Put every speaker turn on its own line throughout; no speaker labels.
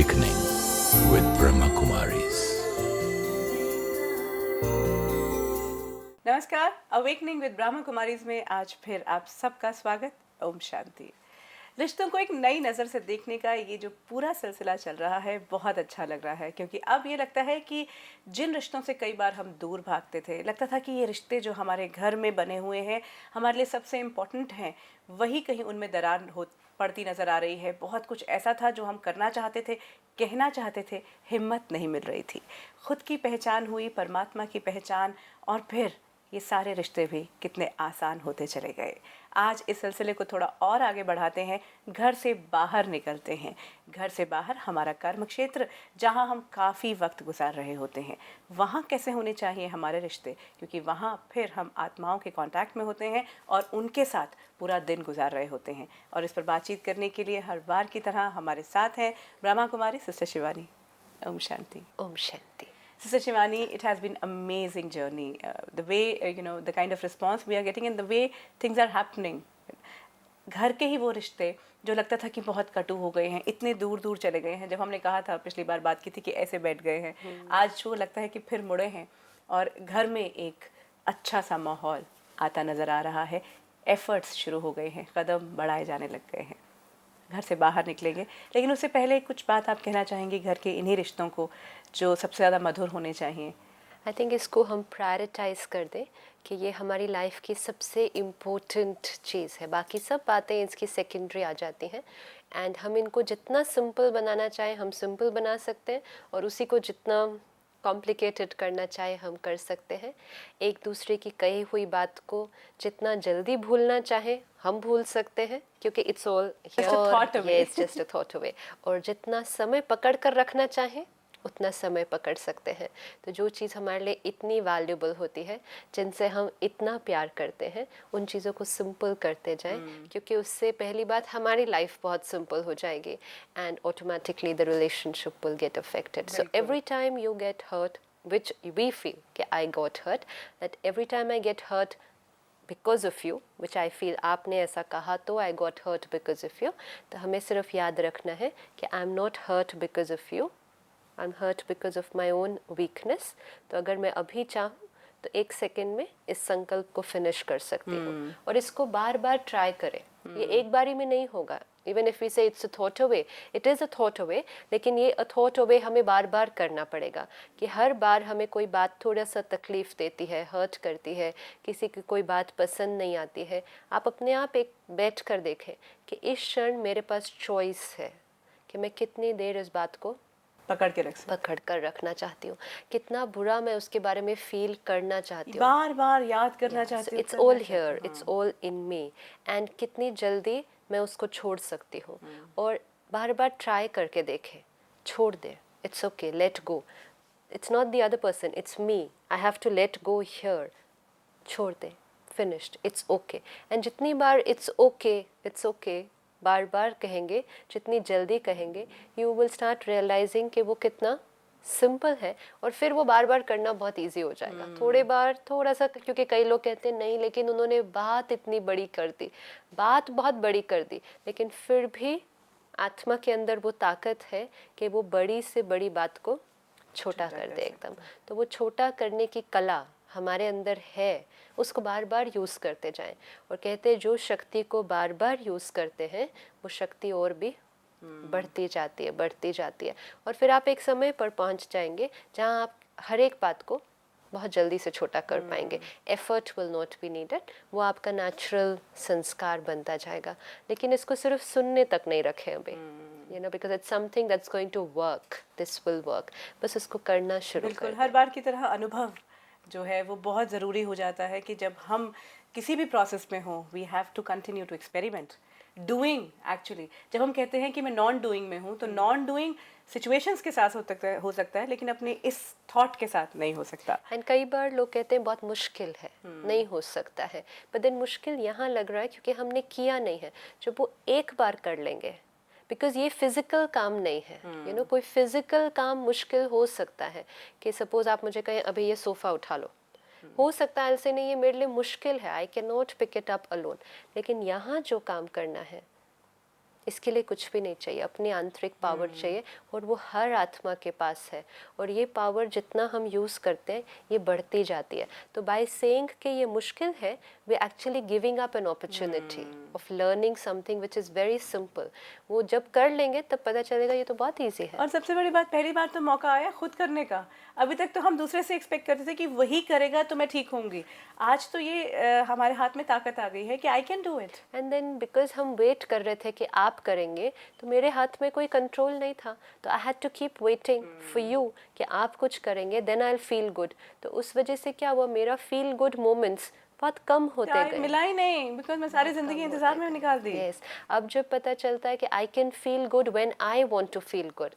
Awakening with Brahma Kumaris.
नमस्कार, awakening with Brahma Kumaris में आज फिर आप सबका स्वागत। ओम शांति। रिश्तों को एक नई नज़र से देखने का ये जो पूरा सिलसिला चल रहा है बहुत अच्छा लग रहा है, क्योंकि अब ये लगता है कि जिन रिश्तों से कई बार हम दूर भागते थे, लगता था कि ये रिश्ते जो हमारे घर में बने हुए हैं, हमारे लिए सबसे इम्पोर्टेंट हैं, वही कहीं उनमें दरार हो पड़ती नज़र आ रही है। बहुत कुछ ऐसा था जो हम करना चाहते थे, कहना चाहते थे, हिम्मत नहीं मिल रही थी। खुद की पहचान हुई, परमात्मा की पहचान, और फिर ये सारे रिश्ते भी कितने आसान होते चले गए। आज इस सिलसिले को थोड़ा और आगे बढ़ाते हैं, घर से बाहर निकलते हैं। घर से बाहर हमारा कर्म क्षेत्र, जहाँ हम काफ़ी वक्त गुजार रहे होते हैं, वहाँ कैसे होने चाहिए हमारे रिश्ते, क्योंकि वहाँ फिर हम आत्माओं के कांटेक्ट में होते हैं और उनके साथ पूरा दिन गुजार रहे होते हैं। और इस पर बातचीत करने के लिए हर बार की तरह हमारे साथ हैं ब्रह्मा कुमारी सिस्टर शिवानी। ओम शांति।
ओम शांति।
Sister Shivani, it has been amazing journey. The way the kind of response we are getting and the way things are happening. घर के ही वो रिश्ते जो लगता था कि बहुत कटु हो गए हैं, इतने दूर दूर चले गए हैं। जब हमने कहा था, पिछली बार बात की थी कि ऐसे बैठ गए हैं, आज वो लगता है कि फिर मुड़े हैं और घर में एक अच्छा सा माहौल आता नज़र आ रहा है। एफर्ट्स शुरू हो गए हैं, कदम बढ़ाए जाने लग गए हैं। घर से बाहर निकलेंगे, लेकिन उससे पहले कुछ बात आप कहना चाहेंगे घर के इन्हीं रिश्तों को जो सबसे ज़्यादा मधुर होने चाहिए?
आई थिंक इसको हम प्रायोरिटाइज कर दें कि ये हमारी लाइफ की सबसे इम्पोर्टेंट चीज़ है। बाकी सब बातें इसकी सेकेंडरी आ जाती हैं, एंड हम इनको जितना सिंपल बनाना चाहें हम सिंपल बना सकते हैं, और उसी को जितना कॉम्प्लिकेटेड करना चाहे हम कर सकते हैं। एक दूसरे की कही हुई बात को जितना जल्दी भूलना चाहे हम भूल सकते हैं, क्योंकि it's all it's just a thought away. और जितना समय पकड़ कर रखना चाहे उतना समय पकड़ सकते हैं। तो जो चीज़ हमारे लिए इतनी वैल्यूबल होती है, जिनसे हम इतना प्यार करते हैं, उन चीज़ों को सिंपल करते जाएं, क्योंकि उससे पहली बात हमारी लाइफ बहुत सिंपल हो जाएगी, and automatically the relationship will get affected. So every time you get hurt, which we feel कि I got hurt, that every time I get hurt because of you, which I feel आपने ऐसा कहा तो I got hurt because of you, तो हमें सिर्फ याद रखना है कि I'm not hurt because of you, I'm hurt because of my own weakness। तो अगर मैं अभी चाहूँ तो एक सेकेंड में इस संकल्प को फिनिश कर सकती हूँ, और इसको बार बार ट्राई करें। ये एक बारी में नहीं होगा। इवन इफ वी से it's a thought away, it is a thought away, लेकिन ये अ थॉट अवे हमें बार बार करना पड़ेगा। कि हर बार हमें कोई बात थोड़ा सा तकलीफ देती है, हर्ट करती है, किसी की कोई बात पसंद नहीं आती है, आप अपने आप एक बैठ कर देखें कि इस क्षण मेरे पास चॉइस है कि मैं कितनी देर इस बात को पकड़ कर रखना चाहती हूँ, कितना बुरा मैं उसके बारे में फील करना चाहती हूँ,
बार बार याद करना चाहती हूँ।
It's all here, it's all in me, and कितनी जल्दी मैं उसको छोड़ सकती हूँ। और बार बार ट्राई करके देखें, छोड़ दे, it's okay, let go, it's not the other person, it's me, I have to let go here, छोड़ दे, फिनिश्ड, इट्स ओके। एंड जितनी बार इट्स ओके बार बार कहेंगे, जितनी जल्दी कहेंगे, यू विल स्टार्ट रियलाइजिंग कि वो कितना सिंपल है, और फिर वो बार बार करना बहुत इजी हो जाएगा। थोड़े बार थोड़ा सा, क्योंकि कई लोग कहते हैं नहीं लेकिन उन्होंने बात इतनी बड़ी कर दी, बात बहुत बड़ी कर दी, लेकिन फिर भी आत्मा के अंदर वो ताकत है कि वो बड़ी से बड़ी बात को छोटा कर दे एकदम। तो वो छोटा करने की कला हमारे अंदर है, उसको बार बार यूज़ करते जाएं। और कहते हैं जो शक्ति को बार बार यूज़ करते हैं वो शक्ति और भी बढ़ती जाती है। और फिर आप एक समय पर पहुंच जाएंगे जहां आप हर एक बात को बहुत जल्दी से छोटा कर पाएंगे। Effort will not be needed, वो आपका नेचुरल संस्कार बनता जाएगा। लेकिन इसको सिर्फ सुनने तक नहीं रखें अभी, because it's something that's going to work, this will work, बस इसको करना शुरू
बिल्कुल,
कर
हर बार की तरह अनुभव जो है वो बहुत ज़रूरी हो जाता है कि जब हम किसी भी प्रोसेस में हो, we have to continue to experiment doing. Actually जब हम कहते हैं कि मैं नॉन डूइंग में हूँ, तो नॉन डूइंग सिचुएशंस के साथ हो सकता है, लेकिन अपने इस थॉट के साथ नहीं हो सकता।
एंड कई बार लोग कहते हैं बहुत मुश्किल है, नहीं हो सकता है, पर देन मुश्किल यहाँ लग रहा है क्योंकि हमने किया नहीं है। जब वो एक बार कर लेंगे, बिकॉज ये फिजिकल काम नहीं है, कोई फिजिकल काम मुश्किल हो सकता है कि सपोज आप मुझे कहें अभी ये सोफ़ा उठा लो, हो सकता है ऐसे नहीं, ये मेरे लिए मुश्किल है, I can not pick it up alone. लेकिन यहाँ जो काम करना है इसके लिए कुछ भी नहीं चाहिए, अपनी आंतरिक पावर चाहिए, और वो हर आत्मा के पास है, और ये पावर जितना हम यूज़ करते हैं ये बढ़ती जाती है। तो बाय सेइंग कि ये मुश्किल है, we actually giving up an opportunity of learning something which is very simple. वो जब कर लेंगे तब पता चलेगा ये तो बहुत ईजी है।
और सबसे बड़ी बात, पहली बार तो मौका आया खुद करने का। अभी तक तो हम दूसरे से एक्सपेक्ट करते थे कि वही करेगा तो मैं ठीक होंगी। आज तो ये हमारे हाथ में ताकत आ गई है कि I can do it.
And then because हम वेट कर रहे थे कि आप करेंगे, तो मेरे हाथ में कोई कंट्रोल नहीं था, तो I had to keep waiting for you कि आप कुछ करेंगे, then I will feel good. तो उस वजह से क्या हुआ, मेरा फील गुड मोमेंट्स बहुत कम होते गए,
मिला ही नहीं, बिकॉज मैं सारी जिंदगी इंतजार में निकाल दी।
यस। अब जब पता चलता है कि I can feel good when I want to feel good,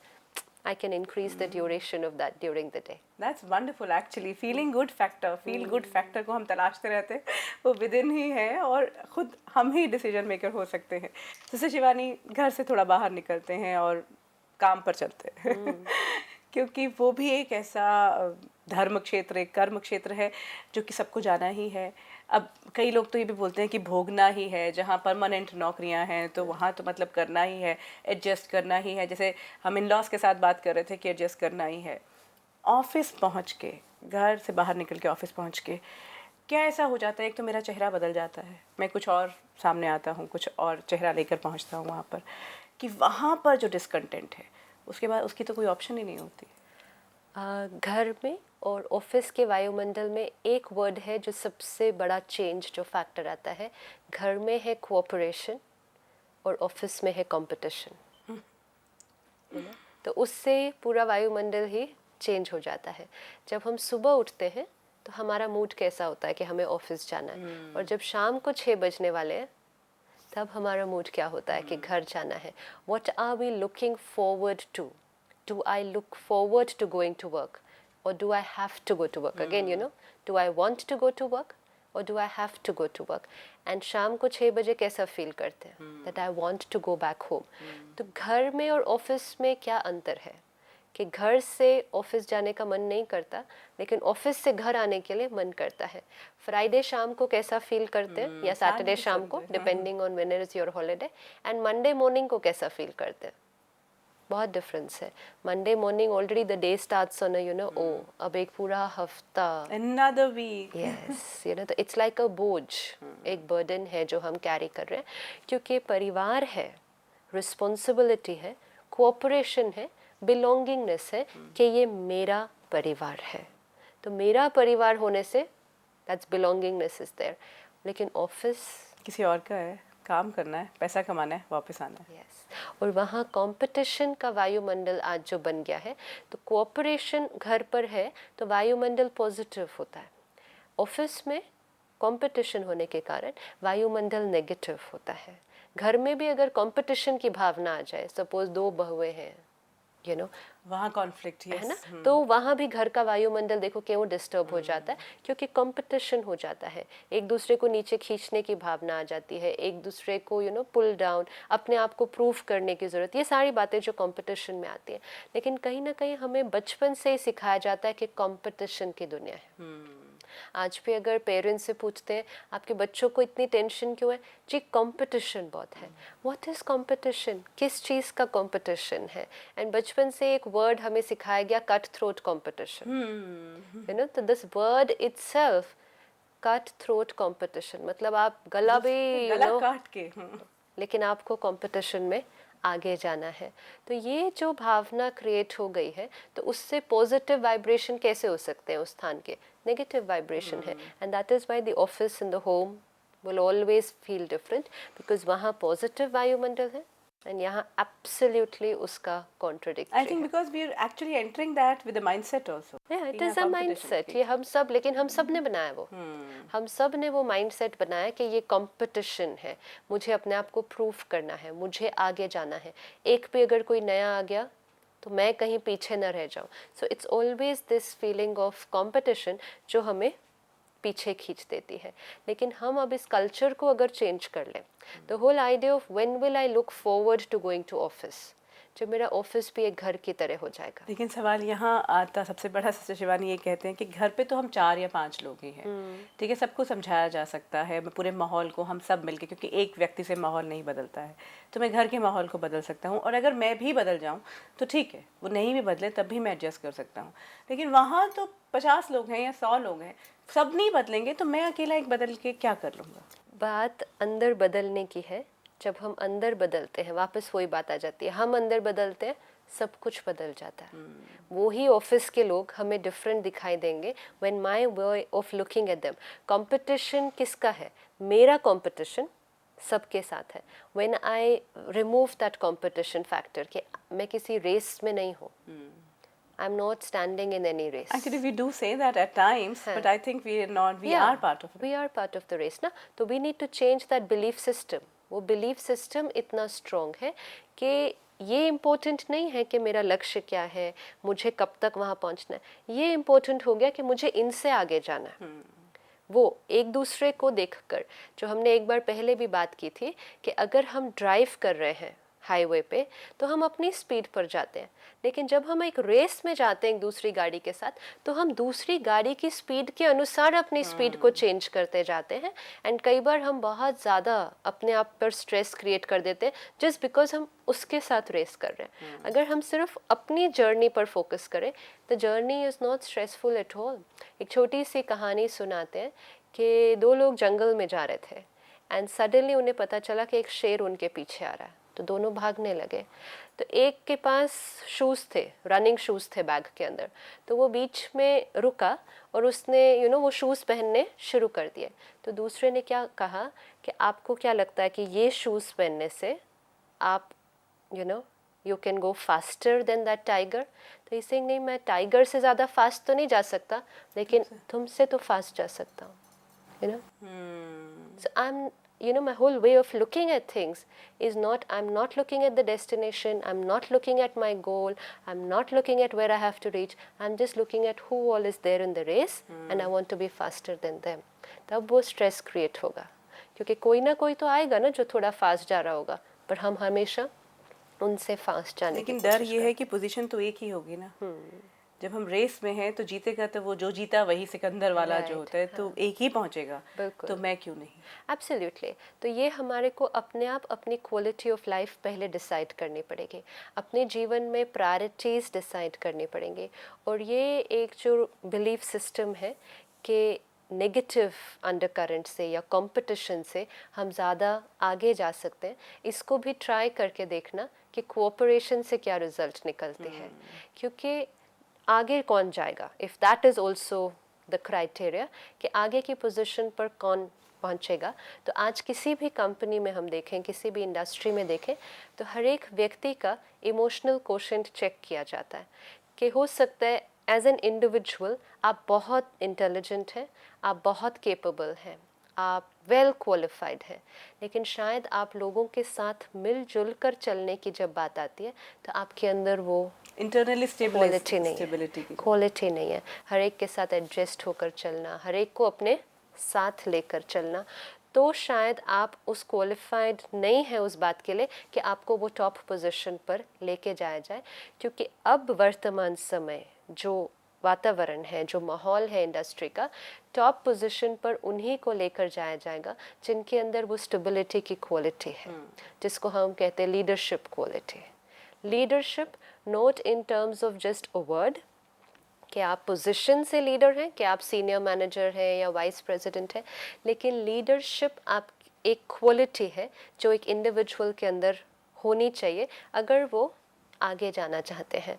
I can increase the duration of that during the day.
That's wonderful actually. Feeling good factor, feel good factor को हम तलाशते रहते हैं, वो within ही है, और खुद हम ही डिसीजन मेकर हो सकते हैं। जैसे शिवानी घर से थोड़ा बाहर निकलते हैं और काम पर चलते हैं क्योंकि वो भी एक ऐसा धर्म क्षेत्र, एक कर्म क्षेत्र है जो कि सबको जाना ही है। अब कई लोग तो ये भी बोलते हैं कि भोगना ही है, जहाँ परमानेंट नौकरियाँ हैं तो वहाँ तो मतलब करना ही है, एडजस्ट करना ही है। जैसे हम इन लॉज के साथ बात कर रहे थे कि एडजस्ट करना ही है। ऑफिस पहुँच के, घर से बाहर निकल के ऑफिस पहुँच के क्या ऐसा हो जाता है, एक तो मेरा चेहरा बदल जाता है, मैं कुछ और सामने आता हूँ, कुछ और चेहरा लेकर पहुँचता हूँ वहाँ पर, कि वहाँ पर जो डिसकंटेंट है उसके बाद उसकी तो कोई ऑप्शन ही नहीं होती।
घर में और ऑफिस के वायुमंडल में एक वर्ड है जो सबसे बड़ा चेंज जो फैक्टर आता है। घर में है कोऑपरेशन और ऑफिस में है कंपटीशन। तो उससे पूरा वायुमंडल ही चेंज हो जाता है। जब हम सुबह उठते हैं तो हमारा मूड कैसा होता है कि हमें ऑफिस जाना है, और जब शाम को 6 बजने वाले हैं तब हमारा मूड क्या होता है कि घर जाना है। What are we looking forward to? Do I look forward to going to work, or do I have to go to work? Again, you know, do I want to go to work or do I have to go to work? And शाम को 6 बजे कैसा feel करते हैं? That I want to go back home. तो घर में और ऑफिस में क्या अंतर है कि घर से ऑफिस जाने का मन नहीं करता, लेकिन ऑफिस से घर आने के लिए मन करता है। फ्राइडे शाम को कैसा फील करते हैं, या सैटरडे शाम को, depending on when is your holiday, and Monday morning को कैसा फील करते हैं। बहुत डिफरेंस है। Monday morning already the day starts on you know, ओ अब एक पूरा हफ्ता,
another week,
yes you know, तो इट्स लाइक अ बोझ, एक बर्डन है जो हम कैरी कर रहे हैं, क्योंकि परिवार है, रिस्पॉन्सिबिलिटी है, कोऑपरेशन है, बिलोंगिंगनेस है कि ये मेरा परिवार है। तो मेरा परिवार होने से दैट्स बिलोंगिंगनेस इज देयर। लेकिन ऑफिस
किसी और का है, काम करना है, पैसा कमाना है, वापस आना है।
यस, और वहाँ कंपटीशन का वायुमंडल आज जो बन गया है, तो कोऑपरेशन घर पर है तो वायुमंडल पॉजिटिव होता है। ऑफिस में कंपटीशन होने के कारण वायुमंडल नेगेटिव होता है। घर में भी अगर कंपटीशन की भावना आ जाए, सपोज 2 बहुएं हैं, यू नो,
वहाँ कॉन्फ्लिक्ट
है ना, तो वहाँ भी घर का वायुमंडल देखो क्यों डिस्टर्ब हो जाता है, क्योंकि कंपटीशन हो जाता है, एक दूसरे को नीचे खींचने की भावना आ जाती है, एक दूसरे को यू नो पुल डाउन, अपने आप को प्रूफ करने की ज़रूरत, ये सारी बातें जो कंपटीशन में आती हैं। लेकिन कहीं ना कहीं हमें बचपन से ही सिखाया जाता है कि कंपटीशन की दुनिया है। आज भी अगर पेरेंट्स से पूछते हैं आपके बच्चों को इतनी टेंशन क्यों है, जी कंपटीशन बहुत है। व्हाट इज़ कंपटीशन, किस चीज़ का कंपटीशन है? एंड बचपन से एक वर्ड हमें सिखाया गया, cut throat competition, you know, तो this word itself, cut throat competition, मतलब आप गला भी
गला काट के,
लेकिन आपको कंपटीशन में आगे जाना है। तो ये जो भावना क्रिएट हो गई है, तो उससे पॉजिटिव वाइब्रेशन कैसे हो सकते हैं उस स्थान के, नेगेटिव वाइब्रेशन है। And that is why the office and the home will always feel different, because वहाँ पॉजिटिव वायुमंडल है एंड यहाँ एब्सोल्युटली उसका contradictory
I think because we are actually entering that with the mindset also.
It is a mindset, ये हम सब, लेकिन हम सब ने बनाया वो, हम सब ने वो माइंडसेट बनाया कि ये कंपटीशन है, मुझे अपने आप को प्रूफ करना है, मुझे आगे जाना है, एक भी अगर कोई नया आ गया तो मैं कहीं पीछे न रह जाऊं। So it's always this feeling of competition जो हमें पीछे खींच देती है। लेकिन हम अब इस कल्चर को अगर चेंज कर लें, the whole idea of when will I look forward to going to office, जब मेरा ऑफिस भी एक घर की तरह हो जाएगा।
लेकिन सवाल यहाँ आता सबसे बड़ा, सिस्टर शिवानी ये कहते हैं कि घर पे तो हम 4 या 5 लोग ही हैं, ठीक है, सबको समझाया जा सकता है, पूरे माहौल को हम सब मिलके, क्योंकि एक व्यक्ति से माहौल नहीं बदलता है, तो मैं घर के माहौल को बदल सकता हूँ, और अगर मैं भी बदल जाऊँ तो ठीक है, वो नहीं भी बदले तब भी मैं एडजस्ट कर सकता हूँ। लेकिन वहाँ तो 50 लोग हैं या 100 लोग हैं, सब नहीं बदलेंगे तो मैं अकेला एक बदल के क्या कर लूँगा।
बात अंदर बदलने की है। जब हम अंदर बदलते हैं, वापस वही बात आ जाती है, हम अंदर बदलते हैं, सब कुछ बदल जाता है। वो ही ऑफिस के लोग हमें डिफरेंट दिखाई देंगे when my way of looking at them. Competition किसका है? मेरा कंपटीशन सबके साथ है। When I remove that competition factor, कि मैं किसी रेस में नहीं हूँ, I'm not standing in any race.
Actually, we do say that at times, but I think we are not. We are part of it.
We are part of the race ना, तो we need to change that belief system. वो belief system इतना strong है कि ये important नहीं है कि मेरा लक्ष्य क्या है, मुझे कब तक वहाँ पहुँचना है। ये important हो गया कि मुझे इनसे आगे जाना है। वो एक दूसरे को देखकर, जो हमने एक बार पहले भी बात की थी, कि अगर हम ड्राइव कर रहे हैं हाईवे पे तो हम अपनी स्पीड पर जाते हैं, लेकिन जब हम एक रेस में जाते हैं एक दूसरी गाड़ी के साथ, तो हम दूसरी गाड़ी की स्पीड के अनुसार अपनी स्पीड को चेंज करते जाते हैं। एंड कई बार हम बहुत ज़्यादा अपने आप पर स्ट्रेस क्रिएट कर देते हैं जस्ट बिकॉज हम उसके साथ रेस कर रहे हैं। अगर हम सिर्फ अपनी जर्नी पर फोकस करें, the journey is not stressful at all. एक छोटी सी कहानी सुनाते हैं कि 2 लोग जंगल में जा रहे थे एंड सडनली उन्हें पता चला कि एक शेर उनके पीछे आ रहा है, तो दोनों भागने लगे। तो एक के पास शूज़ थे, रनिंग शूज़ थे बैग के अंदर, तो वो बीच में रुका और उसने वो शूज़ पहनने शुरू कर दिए। तो दूसरे ने क्या कहा कि आपको क्या लगता है कि ये शूज़ पहनने से आप you can go faster than that tiger? तो इस नहीं, मैं टाइगर से ज़्यादा फास्ट तो नहीं जा सकता, लेकिन तुमसे तो फास्ट जा सकता हूँ। So my whole way of looking at things is not, I'm not looking at the destination, I'm not looking at my goal, I'm not looking at where I have to reach, I'm just looking at who all is there in the race and I want to be faster than them. तब वो stress create होगा, क्योंकि कोई ना कोई तो आएगा ना जो थोड़ा फास्ट जा रहा होगा, पर हम हमेशा उनसे फास्ट जाने की
लेकिन डर ये है कि पोजीशन तो एक ही होगी ना। जब हम रेस में हैं तो जीतेगा तो वो जो जीता वही सिकंदर वाला जो होता है, तो एक ही पहुंचेगा, तो मैं क्यों नहीं।
एब्सोल्युटली। तो ये हमारे को अपने आप अपनी क्वालिटी ऑफ लाइफ पहले डिसाइड करनी पड़ेगी, अपने जीवन में प्रायोरिटीज़ डिसाइड करनी पड़ेंगी। और ये एक जो बिलीफ सिस्टम है कि नेगेटिव अंडरकरेंट से या कंपटीशन से हम ज़्यादा आगे जा सकते हैं, इसको भी ट्राई करके देखना कि कोऑपरेशन से क्या रिजल्ट निकलते हैं। क्योंकि आगे कौन जाएगा, if that is also the criteria कि आगे की पोजीशन पर कौन पहुंचेगा। तो आज किसी भी कंपनी में हम देखें, किसी भी इंडस्ट्री में देखें, तो हर एक व्यक्ति का इमोशनल कोशेंट चेक किया जाता है कि हो सकता है एज एन इंडिविजुअल आप बहुत इंटेलिजेंट हैं, आप बहुत केपेबल हैं, आप वेल क्वालिफाइड हैं, लेकिन शायद आप लोगों के साथ मिलजुल कर चलने की जब बात आती है तो आपके अंदर वो
इंटरनली
क्वालिटी नहीं है। हर एक के साथ एडजस्ट होकर चलना, हर एक को अपने साथ लेकर चलना, तो शायद आप उस क्वालिफाइड नहीं है उस बात के लिए कि आपको वो टॉप पोजीशन पर लेके जाया जाए। क्योंकि अब वर्तमान समय जो वातावरण है, जो माहौल है इंडस्ट्री का, टॉप पोजीशन पर उन्हीं को लेकर जाया जाएगा जिनके अंदर वो स्टेबिलिटी की क्वालिटी है, जिसको हम कहते हैं leadership quality. Leadership not in terms of just a word कि आप पोजीशन से लीडर हैं, कि आप सीनियर मैनेजर हैं या वाइस प्रेसिडेंट हैं, लेकिन लीडरशिप आप एक क्वालिटी है जो एक इंडिविजुअल के अंदर होनी चाहिए अगर वो आगे जाना चाहते हैं।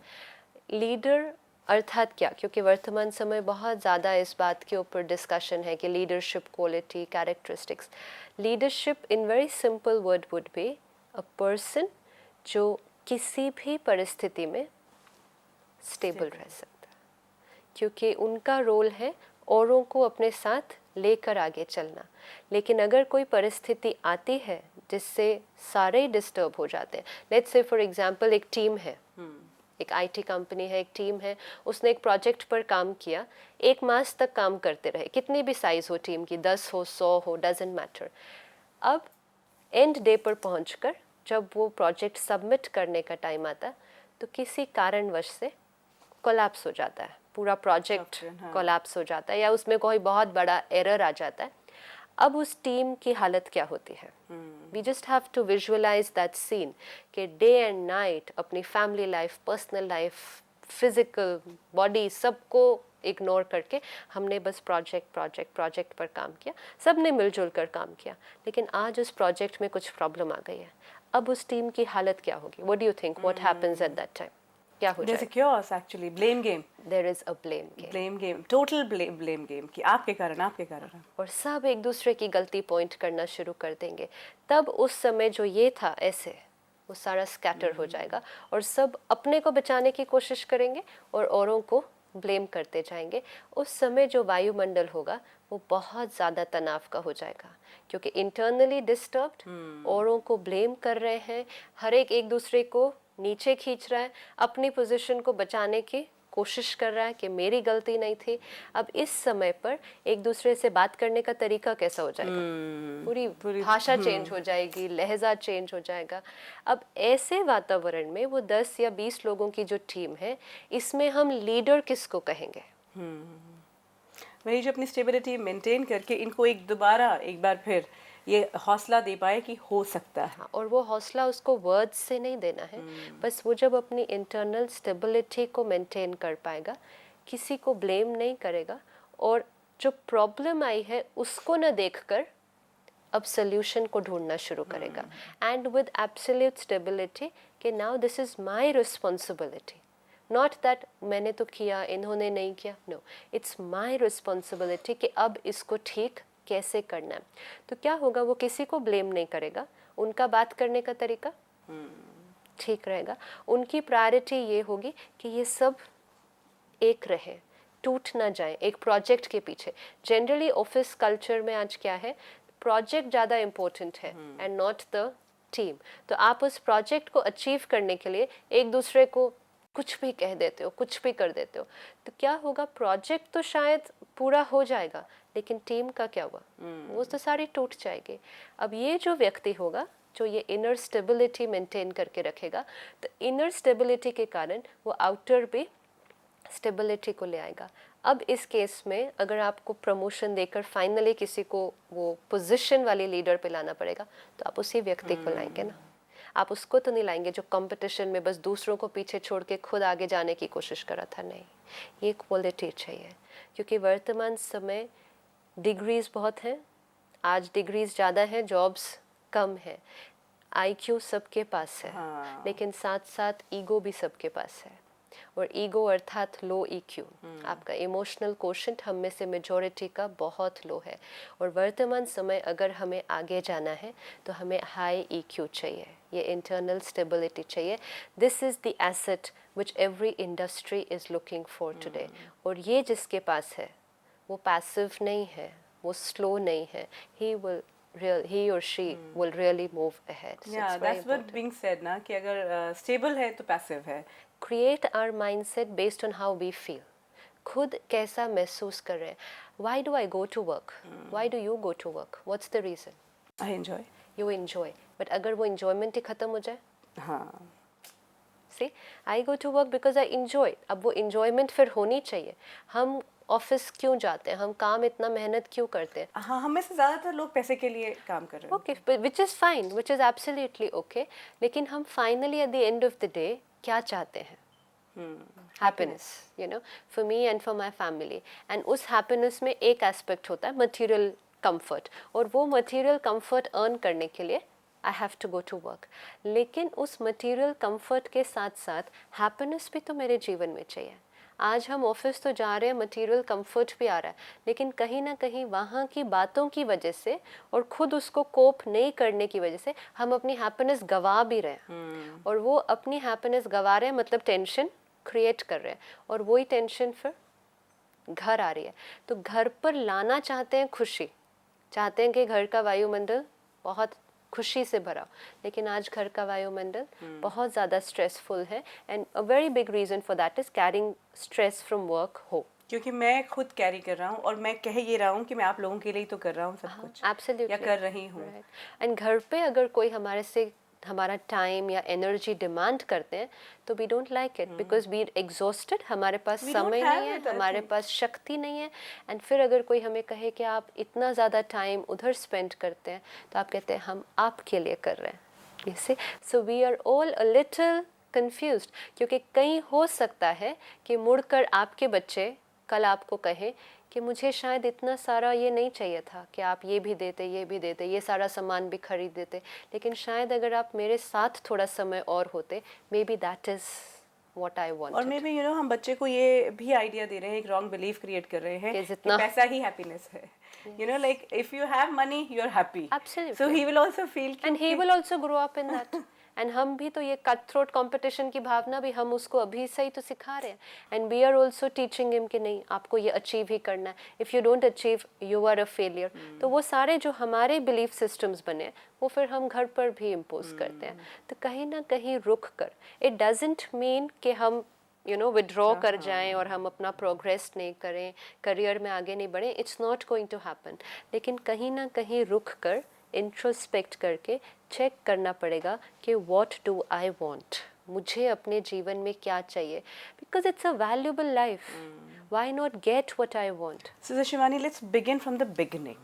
लीडर अर्थात क्या, क्योंकि वर्तमान समय बहुत ज़्यादा इस बात के ऊपर डिस्कशन है कि leadership quality, characteristics. Leadership in very simple word would be a person जो किसी भी परिस्थिति में स्टेबल रह सकता है, क्योंकि उनका रोल है औरों को अपने साथ लेकर आगे चलना। लेकिन अगर कोई परिस्थिति आती है जिससे सारे ही डिस्टर्ब हो जाते हैं, लेट्स से फॉर एग्जांपल एक टीम है, एक आईटी कंपनी है, एक टीम है, उसने एक प्रोजेक्ट पर काम किया, 1 मास तक काम करते रहे, कितनी भी साइज़ हो टीम की, 10 हो 100 हो, डजेंट मैटर। अब एंड डे पर पहुंचकर जब वो प्रोजेक्ट सबमिट करने का टाइम आता है तो किसी कारणवश से कोलैप्स हो जाता है, पूरा प्रोजेक्ट कोलैप्स हो जाता है या उसमें कोई बहुत बड़ा एरर आ जाता है। अब उस टीम की हालत क्या होती है? We just have to visualise that scene कि डे एंड नाइट अपनी family life, personal life, physical body सबको इग्नोर करके हमने बस प्रोजेक्ट पर काम किया, सब ने मिलजुल कर काम किया, लेकिन आज उस प्रोजेक्ट में कुछ प्रॉब्लम आ गई है। अब उस टीम की हालत क्या होगी? What do you think what happens at that time? क्या हो
There's a
जाएगा?
chaos actually, blame game,
there is a blame game
total blame game कि आपके कारण।
और सब एक दूसरे की गलती पॉइंट करना शुरू कर देंगे। तब उस समय जो ये था ऐसे वो सारा स्कैटर हो जाएगा और सब अपने को बचाने की कोशिश करेंगे और औरों को ब्लेम करते जाएंगे। उस समय जो वायुमंडल होगा वो बहुत ज़्यादा तनाव का हो जाएगा, क्योंकि इंटरनली डिस्टर्ब्ड, औरों को ब्लेम कर रहे हैं, हर एक दूसरे को नीचे खींच रहा है, अपनी पोजीशन को बचाने की कोशिश कर रहा है कि मेरी गलती नहीं थी। अब इस समय पर एक दूसरे से बात करने का तरीका कैसा हो जाएगा? पूरी भाषा चेंज हो जाएगी, लहजा चेंज हो जाएगा। अब ऐसे वातावरण में वो 10 या 20 लोगों की जो टीम है, इसमें हम लीडर किसको कहेंगे?
वही जो अपनी स्टेबिलिटी मेंटेन करके इनको एक बार फिर ये हौसला दे पाए कि हो सकता है।
हाँ, और वो हौसला उसको वर्ड्स से नहीं देना है, बस वो जब अपनी इंटरनल स्टेबिलिटी को मेंटेन कर पाएगा, किसी को ब्लेम नहीं करेगा और जो प्रॉब्लम आई है उसको न देखकर अब सोल्यूशन को ढूंढना शुरू करेगा। एंड विद एब्सोल्यूट स्टेबिलिटी कि now this is my responsibility, not that मैंने तो किया इन्होंने नहीं किया, नो, इट्स माय रिस्पॉन्सिबिलिटी कि अब इसको ठीक कैसे करना है। तो क्या होगा, वो किसी को ब्लेम नहीं करेगा, उनका बात करने का तरीका ठीक रहेगा, उनकी प्रायोरिटी ये होगी कि ये सब एक रहे, टूट ना जाए एक प्रोजेक्ट के पीछे। जनरली ऑफिस कल्चर में आज क्या है, प्रोजेक्ट ज़्यादा इम्पोर्टेंट है एंड नॉट द टीम। तो आप उस प्रोजेक्ट को अचीव करने के लिए एक दूसरे को कुछ भी कह देते हो, कुछ भी कर देते हो, तो क्या होगा, प्रोजेक्ट तो शायद पूरा हो जाएगा लेकिन टीम का क्या होगा? वो तो सारी टूट जाएगी। अब ये जो व्यक्ति होगा जो ये इनर स्टेबिलिटी मेंटेन करके रखेगा, तो इनर स्टेबिलिटी के कारण वो आउटर भी स्टेबिलिटी को ले आएगा। अब इस केस में अगर आपको प्रमोशन देकर फाइनली किसी को वो पोजीशन वाली लीडर पे लाना पड़ेगा, तो आप उसी व्यक्ति को लाएंगे ना, आप उसको तो नहीं लाएंगे जो कंपटीशन में बस दूसरों को पीछे छोड़ के खुद आगे जाने की कोशिश कर रहा था। नहीं, ये क्वालिटी चाहिए, क्योंकि वर्तमान समय डिग्रीज बहुत हैं, आज डिग्रीज ज़्यादा हैं, जॉब्स कम है, आईक्यू सबके पास है, लेकिन साथ साथ ईगो भी सबके पास है। और ईगो अर्थात लो ईक्यू, आपका इमोशनल कोशेंट हम में से मेजॉरिटी का बहुत लो है। और वर्तमान समय अगर हमें आगे जाना है तो हमें हाई ईक्यू चाहिए, ये इंटरनल स्टेबिलिटी चाहिए। This is the asset which every industry is looking for today. और ये जिसके पास है वो पैसिव नहीं है, वो स्लो नहीं है, he or she will really move ahead. So
Yeah,
it's very
that's what
important.
being said ना कि अगर स्टेबल है तो पैसिव है।
Create our mindset based on how we feel. खुद कैसा महसूस कर रहे हैं? Why do I go to work? Why do you go to work? What's the reason?
I enjoy.
You enjoy. But अगर वो enjoyment ही खत्म हो जाए,
हाँ,
see, I go to work because I enjoy. अब वो enjoyment फिर होनी चाहिए। हम ऑफिस क्यों जाते हैं, हम काम इतना मेहनत क्यों करते हैं?
हाँ, हम में से ज़्यादातर लोग पैसे के लिए काम कर रहे हैं।
Okay, which is fine, which is absolutely okay, लेकिन हम finally at the end of the day क्या चाहते हैं? Happiness, you know, for me and for my family. And उस हैप्पीनेस में एक एस्पेक्ट होता है मटेरियल कंफर्ट, और वो मटेरियल कंफर्ट अर्न करने के लिए I have to go to work. लेकिन उस मटेरियल कंफर्ट के साथ साथ हैप्पीनेस भी तो मेरे जीवन में चाहिए। आज हम ऑफिस तो जा रहे हैं, मटेरियल कंफर्ट भी आ रहा है, लेकिन कहीं ना कहीं वहाँ की बातों की वजह से और खुद उसको कोप नहीं करने की वजह से हम अपनी हैप्पीनेस गवा भी रहे हैं। और वो अपनी हैप्पीनेस गवा रहे हैं मतलब टेंशन क्रिएट कर रहे हैं, और वही टेंशन फिर घर आ रही है। तो घर पर लाना चाहते हैं खुशी, चाहते हैं कि घर का वायुमंडल बहुत खुशी से भरा, लेकिन आज घर का वायुमंडल बहुत ज़्यादा स्ट्रेसफुल है। And a very big reason for that is carrying stress from work home.
क्योंकि मैं खुद कैरी कर रहा हूँ और मैं कह ये रहा हूँ कि मैं आप लोगों के लिए तो कर रहा हूँ सब कुछ,
एब्सोल्युटली,
या कर रही हूँ।
एंड घर पे अगर कोई हमारे से हमारा टाइम या एनर्जी डिमांड करते हैं तो we don't like it because we are exhausted, हमारे पास
We don't
समय
have
नहीं है,
it, I
हमारे
think.
पास शक्ति नहीं है। एंड फिर अगर कोई हमें कहे कि आप इतना ज़्यादा टाइम उधर स्पेंड करते हैं तो आप कहते हैं हम आपके लिए कर रहे हैं। You see, so we are all a little confused, क्योंकि कहीं हो सकता है कि मुड़कर आपके बच्चे कल आपको कहें कि मुझे शायद इतना सारा ये नहीं चाहिए था कि आप ये भी देते, ये भी देते, ये सारा सामान भी खरीद देते, लेकिन शायद अगर आप मेरे साथ थोड़ा समय और होते, may be that is what I
और
वांटेड।
मे बी हम बच्चे को ये भी आइडिया दे रहे हैं, एक रॉन्ग बिलीफ क्रिएट कर रहे हैं
कि
कि
जितना-
पैसा ही हैप्पीनेस है। Like if you have money you are happy,
Absolutely.
So he will also feel
and he will also grow up in that. And हम भी तो ये कट थ्रोट कंपटीशन की भावना भी हम उसको अभी से ही तो सिखा रहे हैं। And we are also teaching him कि नहीं, आपको ये अचीव ही करना है, if you don't achieve you are a failure. तो वो सारे जो हमारे बिलीफ सिस्टम्स बने हैं वो फिर हम घर पर भी इम्पोज करते हैं। तो कहीं ना कहीं रुक कर, इट डजेंट मीन कि हम विड्रॉ कर जाएं और हम अपना प्रोग्रेस नहीं करें, करियर में आगे नहीं बढ़ें, it's not going to happen. लेकिन कहीं ना कहीं रुक कर इंट्रोस्पेक्ट करके चेक करना पड़ेगा कि व्हाट डू आई वांट, मुझे अपने जीवन में क्या चाहिए, because it's a valuable life, why not get what I want.
So Shivani, let's begin from the beginning.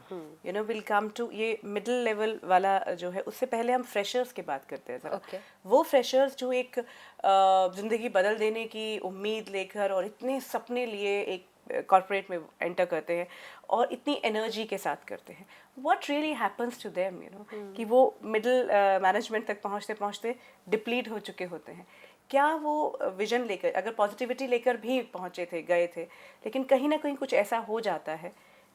We'll come to ये middle level वाला जो है, उससे पहले हम freshers की बात करते हैं जरा।
Okay.
वो freshers जो एक जिंदगी बदल देने की उम्मीद लेकर और इतने सपने लिए एक कॉर्पोरेट में एंटर करते हैं और इतनी एनर्जी के साथ करते हैं, what really happens to them, कि वो मिडिल मैनेजमेंट तक पहुंचते पहुंचते डिप्लीट हो चुके होते हैं। क्या वो विजन लेकर, अगर पॉजिटिविटी लेकर भी पहुंचे थे, गए थे, लेकिन कहीं ना कहीं कुछ ऐसा हो जाता है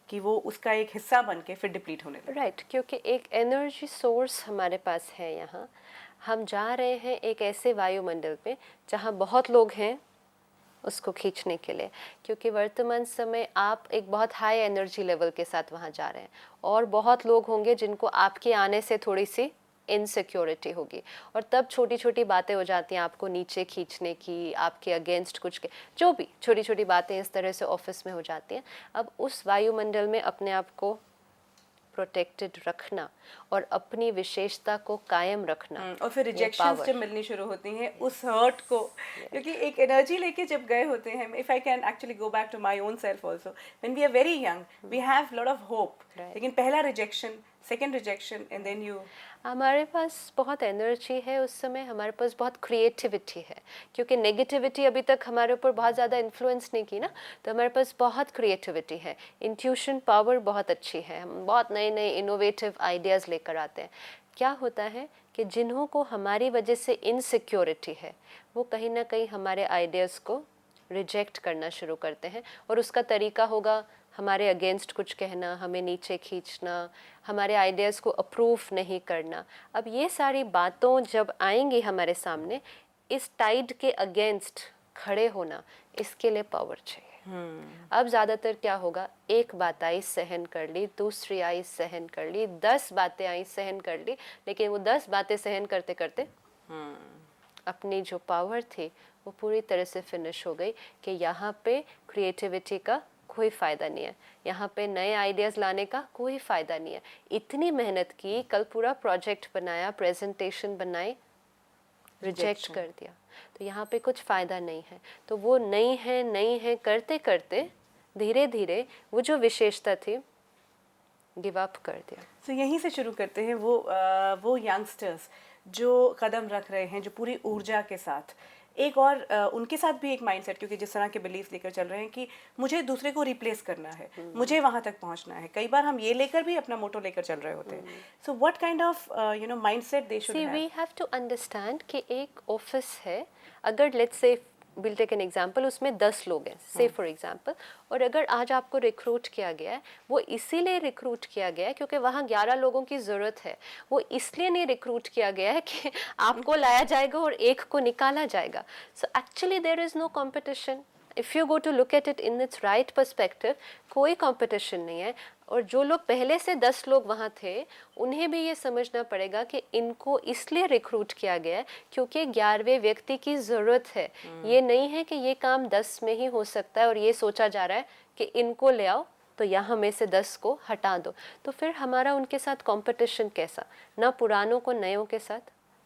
कि वो उसका एक हिस्सा बन के फिर डिप्लीट होने लगता है।
राइट, क्योंकि एक एनर्जी सोर्स हमारे पास है यहाँ, हम जा रहे हैं एक ऐसे वायुमंडल पे जहाँ बहुत लोग हैं उसको खींचने के लिए, क्योंकि वर्तमान समय आप एक बहुत हाई एनर्जी लेवल के साथ वहाँ जा रहे हैं और बहुत लोग होंगे जिनको आपके आने से थोड़ी सी इनसिक्योरिटी होगी और तब छोटी छोटी बातें हो जाती हैं आपको नीचे खींचने की, आपके अगेंस्ट कुछ के, जो भी छोटी छोटी बातें इस तरह से ऑफिस में हो जाती हैं। अब उस वायुमंडल में अपने आप को प्रोटेक्टेड रखना और अपनी विशेषता को कायम रखना,
और फिर रिजेक्शंस जब मिलनी शुरू होती हैं उस हर्ट को, क्योंकि एक एनर्जी लेके जब गए होते हैं, if I can actually go back to my own self also, when we are very young we have lot of hope, लेकिन पहला rejection, second rejection, and then you,
हमारे पास बहुत एनर्जी है उस समय, हमारे पास बहुत क्रिएटिविटी है, क्योंकि नेगेटिविटी अभी तक हमारे ऊपर बहुत ज़्यादा इन्फ्लुएंस नहीं की ना, तो हमारे पास बहुत क्रिएटिविटी है, इंट्यूशन पावर बहुत अच्छी है, हम बहुत नए नए इनोवेटिव आइडियाज़ लेकर आते हैं। क्या होता है कि जिन्हों को हमारी वजह से इनसिक्योरिटी है वो कहीं ना कहीं हमारे आइडियाज़ को रिजेक्ट करना शुरू करते हैं और उसका तरीका होगा हमारे अगेंस्ट कुछ कहना, हमें नीचे खींचना, हमारे आइडियाज़ को अप्रूव नहीं करना। अब ये सारी बातों जब आएंगी हमारे सामने, इस टाइड के अगेंस्ट खड़े होना, इसके लिए पावर चाहिए। अब ज़्यादातर क्या होगा, एक बात आई सहन कर ली, दूसरी आई सहन कर ली, 10 बातें आई सहन कर ली, लेकिन वो 10 बातें सहन करते करते अपनी जो पावर थी वो पूरी तरह से फिनिश हो गई कि यहाँ पे क्रिएटिविटी का कोई फ़ायदा नहीं है, यहाँ पे नए आइडियाज़ लाने का कोई फ़ायदा नहीं है। इतनी मेहनत की, कल पूरा प्रोजेक्ट बनाया, प्रेजेंटेशन बनाई, रिजेक्ट कर दिया, तो यहाँ पे कुछ फ़ायदा नहीं है। तो वो नहीं है करते करते धीरे धीरे वो जो विशेषता थी गिव अप कर दिया।
तो यहीं से शुरू करते हैं वो यंगस्टर्स जो कदम रख रहे हैं, जो पूरी ऊर्जा के साथ, एक और उनके साथ भी एक माइंडसेट, क्योंकि जिस तरह के बिलीफ लेकर चल रहे हैं कि मुझे दूसरे को रिप्लेस करना है, मुझे वहाँ तक पहुँचना है, कई बार हम ये लेकर भी अपना मोटो लेकर चल रहे होते हैं। So what kind of mindset they should have?
We have to understand कि एक ऑफिस है, अगर let's say will take an example, उसमें 10 लोग हैं से फॉर एग्जाम्पल, और अगर आज आपको रिक्रूट किया गया है, वो इसीलिए रिक्रूट किया गया है क्योंकि वहाँ 11 लोगों की ज़रूरत है। वो इसलिए नहीं रिक्रूट किया गया है कि आपको लाया जाएगा और एक को निकाला जाएगा। So actually there is no competition. If you go to look at it in its right perspective, कोई कंपटीशन नहीं है। और जो लोग पहले से 10 लोग वहाँ थे, उन्हें भी ये समझना पड़ेगा कि इनको इसलिए रिक्रूट किया गया है क्योंकि 11वें व्यक्ति की ज़रूरत है। ये नहीं है कि ये काम 10 में ही हो सकता है और ये सोचा जा रहा है कि इनको ले आओ तो यहाँ में से 10 को हटा दो। तो फिर हमारा उनके साथ कंपटीशन कैसा? ना पुरानों को नयों के साथ,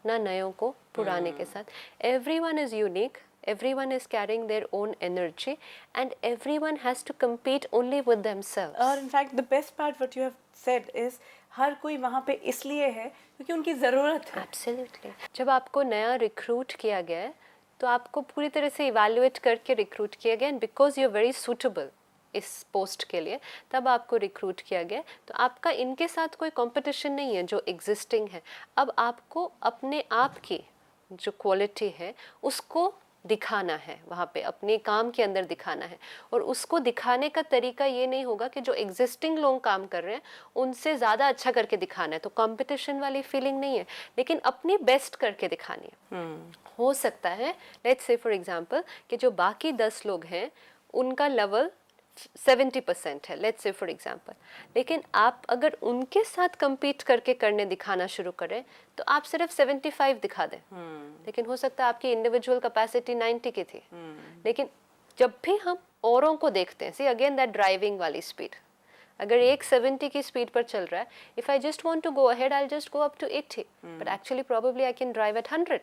ना नयों को पुराने के साथ। Everyone is unique, everyone is carrying their own energy and everyone has to compete only with themselves.
और in fact the best part what you have said is हर कोई वहाँ पे इसलिए है क्योंकि उनकी ज़रूरत है।
Absolutely. जब आपको नया रिक्रूट किया गया है तो आपको पूरी तरह से इवैल्यूएट करके रिक्रूट किया गया and because you are very suitable इस पोस्ट के लिए तब आपको रिक्रूट किया गया। तो आपका इनके साथ कोई कंपटीशन नहीं है जो एग्जिस्टिंग है। अब आपको अपने आप की जो क्वालिटी है उसको दिखाना है, वहाँ पे अपने काम के अंदर दिखाना है। और उसको दिखाने का तरीका ये नहीं होगा कि जो एग्जिस्टिंग लोग काम कर रहे हैं उनसे ज़्यादा अच्छा करके दिखाना है, तो कंपटीशन वाली फीलिंग नहीं है, लेकिन अपनी बेस्ट करके दिखानी है। हो सकता है लेट्स से फॉर एग्जांपल कि जो बाकी 10 लोग हैं उनका लेवल 70% है, लेट्स से फॉर एग्जांपल, लेकिन आप अगर उनके साथ compete करके करने दिखाना शुरू करें तो आप सिर्फ 75 दिखा दें। लेकिन हो सकता है आपकी इंडिविजुअल कैपेसिटी 90 की थी। लेकिन जब भी हम औरों को देखते हैं, सी अगेन दैट ड्राइविंग वाली स्पीड, अगर एक 70 की स्पीड पर चल रहा है, if I just want to go ahead I will just go up to 80, but actually probably I can drive at 100।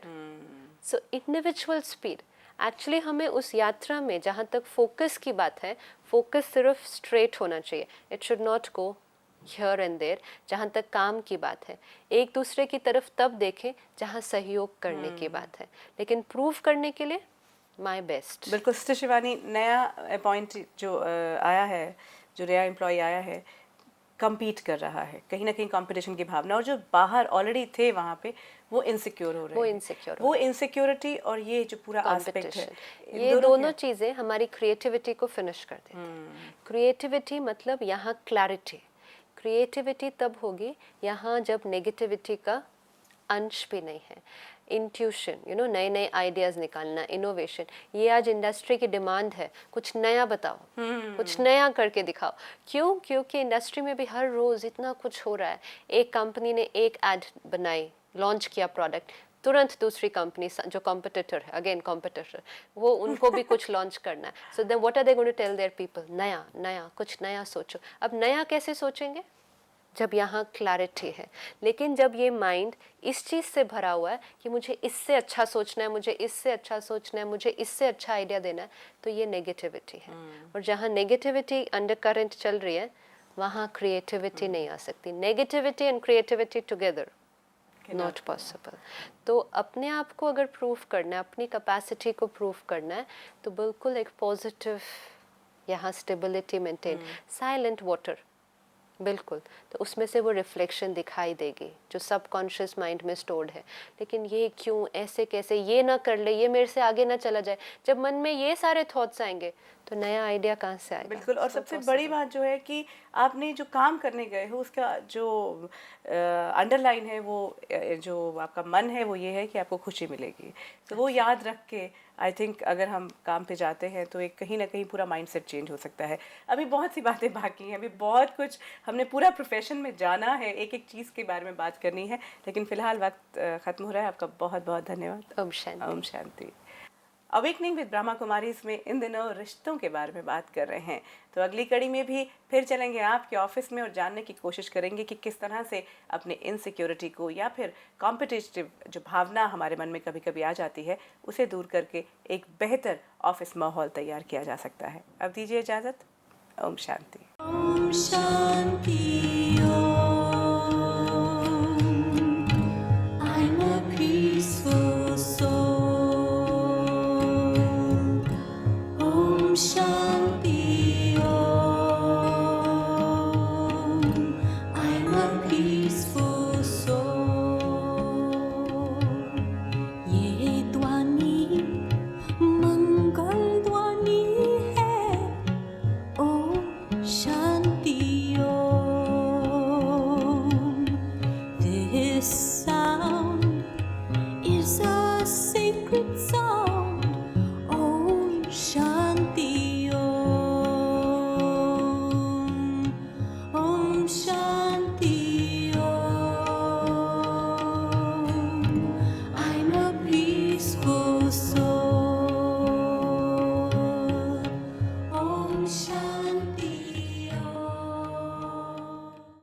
So individual speed actually हमें उस यात्रा में, जहाँ तक फोकस की बात है, फोकस सिर्फ स्ट्रेट होना चाहिए, it should not go here and there. जहाँ तक काम की बात है, एक दूसरे की तरफ तब देखें जहाँ सहयोग करने की बात है, लेकिन प्रूव करने के लिए माय बेस्ट।
बिल्कुल सिस्टर शिवानी, नया अपॉइंट जो आया है, जो नया एम्प्लॉय आया है, compete कर रहा है, कहीं ना कहीं कंपटीशन की भावना, और जो बाहर ऑलरेडी थे वहाँ पे वो इनसिक्योर हो रहे हैं। वो इनसिक्योरिटी और ये जो पूरा एस्पेक्ट है,
ये दोनों चीज़ें हमारी क्रिएटिविटी को फिनिश कर देती हैं। क्रिएटिविटी मतलब यहाँ क्लैरिटी। क्रिएटिविटी तब होगी यहाँ जब नेगेटिविटी का अंश भी नहीं है। इंट्यूशन, यू नो, नए नए आइडियाज़ निकालना, इनोवेशन, ये आज इंडस्ट्री की डिमांड है। कुछ नया बताओ, कुछ नया करके दिखाओ। क्यों? क्योंकि इंडस्ट्री में भी हर रोज़ इतना कुछ हो रहा है। एक कंपनी ने एक ऐड बनाई, लॉन्च किया प्रोडक्ट, तुरंत दूसरी कंपनी जो कॉम्पिटिटर है, अगेन कॉम्पिटिटर, वो उनको भी कुछ लॉन्च करना है। So then what are they going to tell their people? नया नया, कुछ नया सोचो। अब नया कैसे सोचेंगे? जब यहाँ क्लैरिटी है। लेकिन जब ये माइंड इस चीज़ से भरा हुआ है कि मुझे इससे अच्छा सोचना है, मुझे इससे अच्छा सोचना है, मुझे इससे अच्छा आइडिया देना है, तो ये नेगेटिविटी है। और जहाँ नेगेटिविटी अंडर करंट चल रही है वहाँ क्रिएटिविटी नहीं आ सकती। Negativity and creativity together not possible. तो अपने आप को अगर प्रूफ करना है, अपनी कैपेसिटी को प्रूफ करना है, तो बिल्कुल एक पॉजिटिव यहाँ स्टेबिलिटी मेंटेन, साइलेंट वाटर, बिल्कुल, तो उसमें से वो रिफ्लेक्शन दिखाई देगी जो सबकॉन्शियस माइंड में स्टोर्ड है। लेकिन ये क्यों, ऐसे कैसे, ये ना कर ले, ये मेरे से आगे ना चला जाए, जब मन में ये सारे थॉट्स आएंगे तो नया आइडिया कहाँ से आएगा?
बिल्कुल। और सबसे बड़ी बात जो है कि आपने जो काम करने गए हो उसका जो अंडरलाइन है, वो जो आपका मन है, वो ये है कि आपको खुशी मिलेगी। तो वो याद रख के आई थिंक अगर हम काम पे जाते हैं तो एक कहीं ना कहीं पूरा माइंडसेट चेंज हो सकता है। अभी बहुत सी बातें बाकी हैं, अभी बहुत कुछ हमने पूरा प्रोफेशन में जाना है, एक एक चीज़ के बारे में बात करनी है, लेकिन फ़िलहाल वक्त ख़त्म हो रहा है। आपका बहुत बहुत धन्यवाद।
ओम शांति।
ओम शांति। अवेकनिंग विद ब्रह्मा कुमारीज में इन दिनों रिश्तों के बारे में बात कर रहे हैं, तो अगली कड़ी में भी फिर चलेंगे आपके ऑफिस में और जानने की कोशिश करेंगे कि किस तरह से अपने इनसिक्योरिटी को या फिर कॉम्पिटिटिव जो भावना हमारे मन में कभी कभी आ जाती है उसे दूर करके एक बेहतर ऑफिस माहौल तैयार किया जा सकता है। अब दीजिए इजाज़त। ओम शांति। ओम शांति।